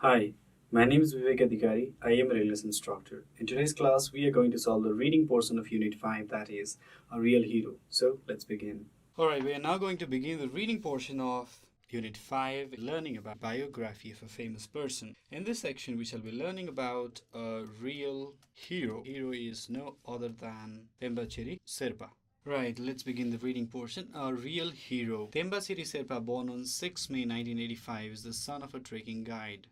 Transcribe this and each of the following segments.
Hi, my name is Bibek Adhikari. I am a English instructor. In today's class, we are going to solve the reading portion of Unit 5, that is, a real hero. So, let's begin. Alright, we are now going to begin the reading portion of Unit 5, learning about biography of a famous person. In this section, we shall be learning about a real hero. Hero is no other than Thembacheri Sherpa. Right, let's begin the reading portion. A real hero. Thembacheri Sherpa, born on 6 May 1985, is the son of a trekking guide.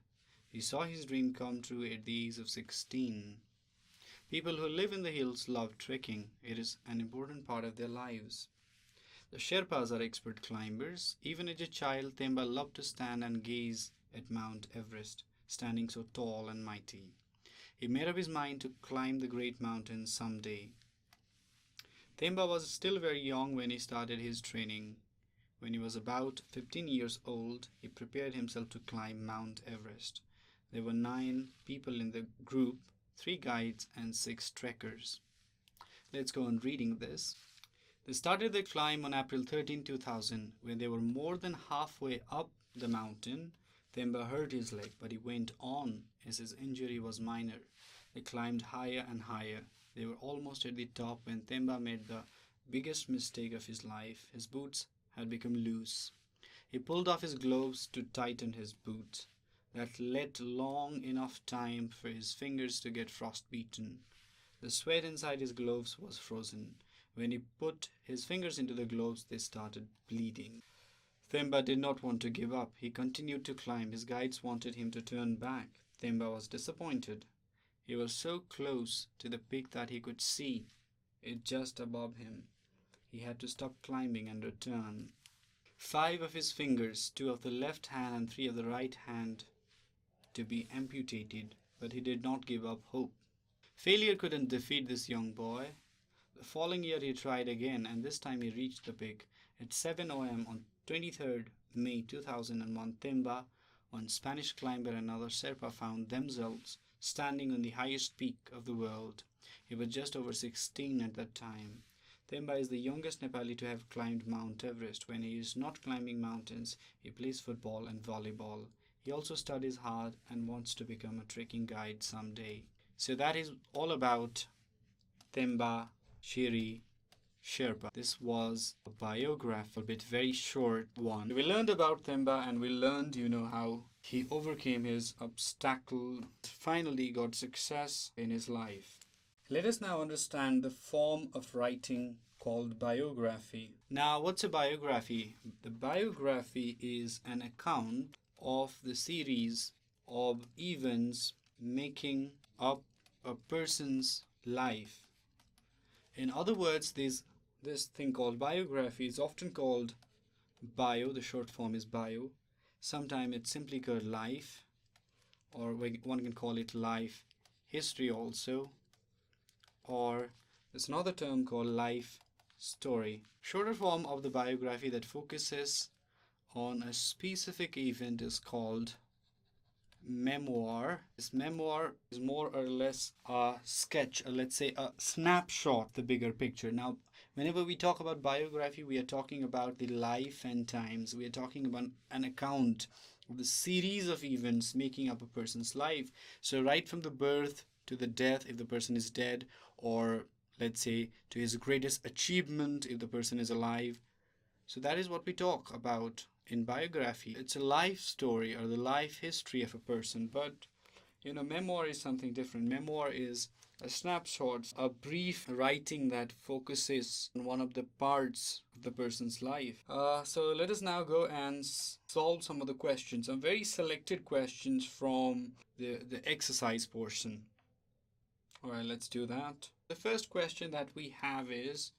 He saw his dream come true at the age of 16. People who live in the hills love trekking. It is an important part of their lives. The Sherpas are expert climbers. Even as a child, Themba loved to stand and gaze at Mount Everest, standing so tall and mighty. He made up his mind to climb the great mountain someday. Themba was still very young when he started his training. When he was about 15 years old, he prepared himself to climb Mount Everest. There were 9 people in the group, 3 guides and 6 trekkers. Let's go on reading this. They started their climb on April 13, 2000. When they were more than halfway up the mountain, Themba hurt his leg, but he went on as his injury was minor. They climbed higher and higher. They were almost at the top when Themba made the biggest mistake of his life. His boots had become loose. He pulled off his gloves to tighten his boots. That let long enough time for his fingers to get frostbitten. The sweat inside his gloves was frozen. When he put his fingers into the gloves, they started bleeding. Themba did not want to give up. He continued to climb. His guides wanted him to turn back. Themba was disappointed. He was so close to the peak that he could see it just above him. He had to stop climbing and return. 5 of his fingers, 2 of the left hand and 3 of the right hand, to be amputated, but he did not give up hope. Failure couldn't defeat this young boy. The following year he tried again, and this time he reached the peak. At 7 a.m. on 23rd May 2001, Themba, one Spanish climber and another Sherpa found themselves standing on the highest peak of the world. He was just over 16 at that time. Themba is the youngest Nepali to have climbed Mount Everest. When he is not climbing mountains, he plays football and volleyball. He also studies hard and wants to become a trekking guide someday. So that is all about Thembacheri Sherpa. This was a biography, a bit very short one. We learned about Themba and we learned, how he overcame his obstacle, finally got success in his life. Let us now understand the form of writing called biography. Now, what's a biography? The biography is an account of the series of events making up a person's life. In other words, this thing called biography is often called bio. The short form is bio. Sometimes it's simply called life, or one can call it life history also, or there's another term called life story. Shorter form of the biography that focuses on a specific event is called memoir. This memoir is more or less a sketch, or let's say a snapshot, the bigger picture. Now, whenever we talk about biography, we are talking about the life and times. We are talking about an account of the series of events making up a person's life. So right from the birth to the death, if the person is dead, or let's say to his greatest achievement if the person is alive. So that is what we talk about in biography. It's a life story or the life history of a person, but memoir is something different. Memoir is a snapshot, a brief writing that focuses on one of the parts of the person's life. So let us now go and solve some of the questions, some very selected questions from the exercise portion. Alright, let's do that. The first question that we have is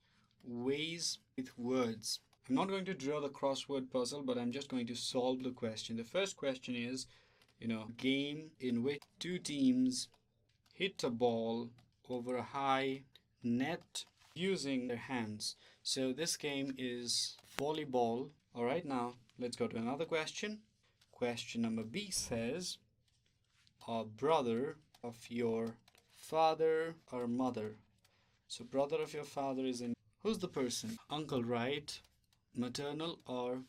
ways with words. I'm not going to draw the crossword puzzle, but I'm just going to solve the question. The first question is, game in which 2 teams hit a ball over a high net using their hands. So this game is volleyball. All right, now let's go to another question. Question number B says, a brother of your father or mother. So brother of your father is in, who's the person? Uncle, right? Maternal or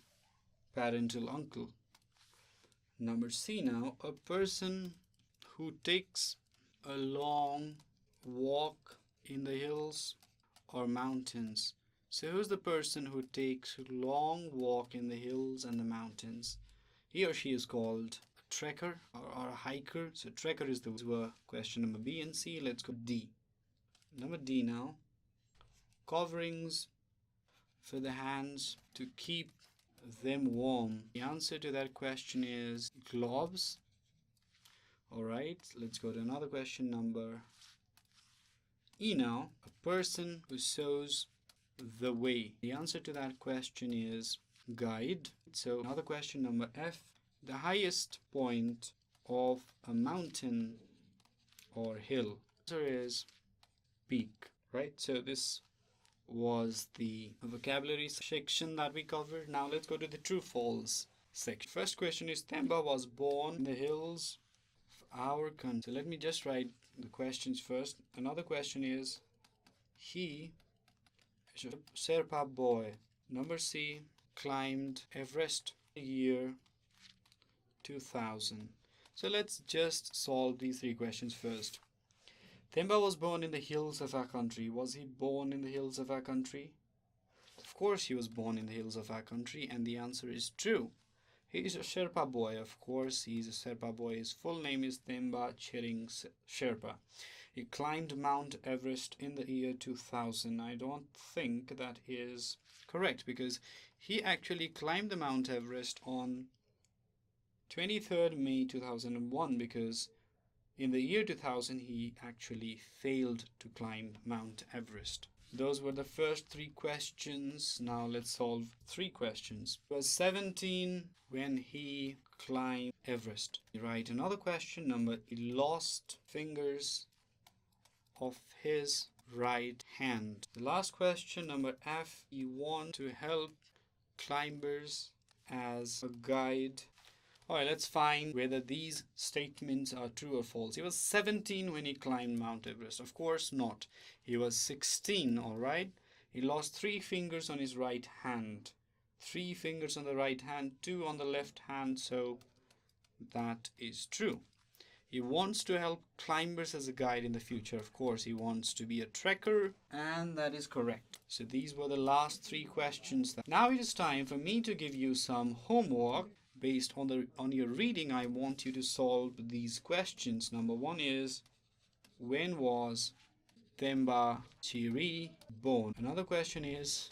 parental uncle. Number C now, a person who takes a long walk in the hills or mountains. So who's the person who takes a long walk in the hills and the mountains? He or she is called a trekker or a hiker. So trekker is the question number B and C. Let's go D. Number D now. Coverings for the hands to keep them warm. The answer to that question is gloves. Alright, let's go to another question, number E now. A person who shows the way. The answer to that question is guide. So another question, number F. The highest point of a mountain or hill. The answer is peak. Right, so this was the vocabulary section that we covered. Now let's go to the true false section. First question is Themba was born in the hills of our country. So let me just write the questions first. Another question is he is a Sherpa boy. Number C, climbed Everest in the year 2000. So let's just solve these three questions first. Themba was born in the hills of our country. Was he born in the hills of our country? Of course he was born in the hills of our country, and the answer is true. He is a Sherpa boy. Of course he is a Sherpa boy. His full name is Themba Chering Sherpa. He climbed Mount Everest in the year 2000. I don't think that is correct because he actually climbed the Mount Everest on 23rd May 2001 because in the year 2000, he actually failed to climb Mount Everest. Those were the first three questions. Now let's solve three questions. He was 17 when he climbed Everest. Right, another question, number he lost fingers of his right hand. The last question, number F, you want to help climbers as a guide. Alright, let's find whether these statements are true or false. He was 17 when he climbed Mount Everest. Of course not. He was 16, alright? He lost 3 fingers on his right hand. 3 fingers on the right hand, 2 on the left hand, so that is true. He wants to help climbers as a guide in the future. Of course, he wants to be a trekker, and that is correct. So these were the last 3 questions. Now it is time for me to give you some homework. Based on your reading, I want you to solve these questions. Number 1 is, when was Themba Chiri born? Another question is,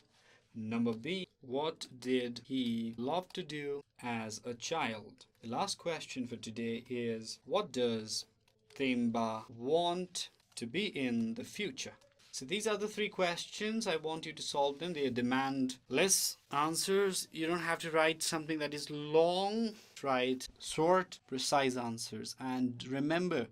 number B, what did he love to do as a child? The last question for today is, what does Themba want to be in the future? So these are the 3 questions. I want you to solve them. They demand less answers. You don't have to write something that is long. Write short, precise answers. And remember,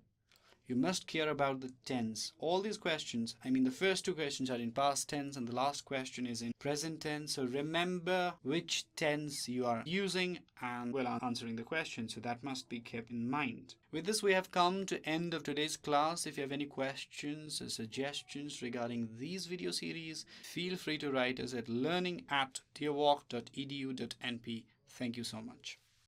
you must care about the tense. All these questions, the first 2 questions are in past tense and the last question is in present tense. So remember which tense you are using and while answering the question. So that must be kept in mind. With this, we have come to end of today's class. If you have any questions or suggestions regarding these video series, feel free to write us at learning@deerwalk.edu.np. Thank you so much.